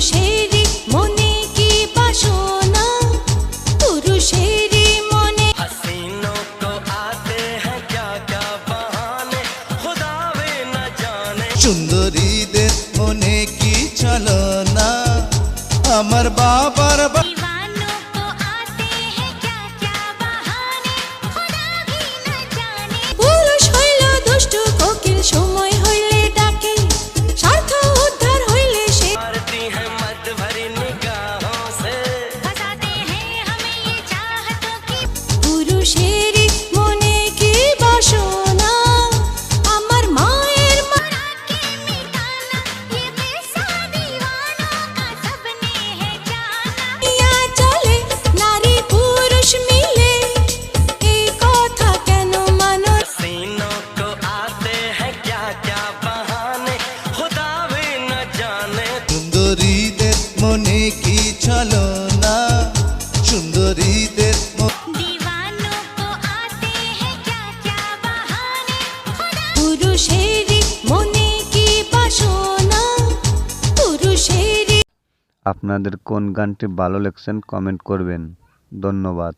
পুরুষেরই মনে কি বাসনা, পুরুষেরই মনে। हसीनों को आते हैं क्या क्या बहाने, खुदा भी न जाने। সুন্দরীদের মনে কি ছলনা, আমার বাবার दीवानों को आते हैं क्या क्या बहाने, खुदा भी न जाने। পুরুষ হইল দুষ্টু কোকিল, সময় হইলে ডাকে, স্বার্থ উদ্ধার হইলে সে मारती है मत भरी निगाहों से, फंसाते हैं हमें ये चाहतों की। पुरुषेरই মনে কি বাসনা, আমার মায়ের মারা के मिटाना, ये किस्सा दीवानों का सबने है जाना। ইয়া চলে নারী পুরুষ মিলে, এই কথা কেন মানো? हसीनों को आते हैं क्या क्या बहाने, खुदा भी न जाने। সুন্দরীদের মনে কি ছলনা, সুন্দরীদের दीवानों को आते हैं क्या क्या बहाने, পুরুষেরই মনে কি বাসনা, পুরুষেরই। আপনাদের কোন গানটি ভালো লেগেছে কমেন্ট করবেন। ধন্যবাদ।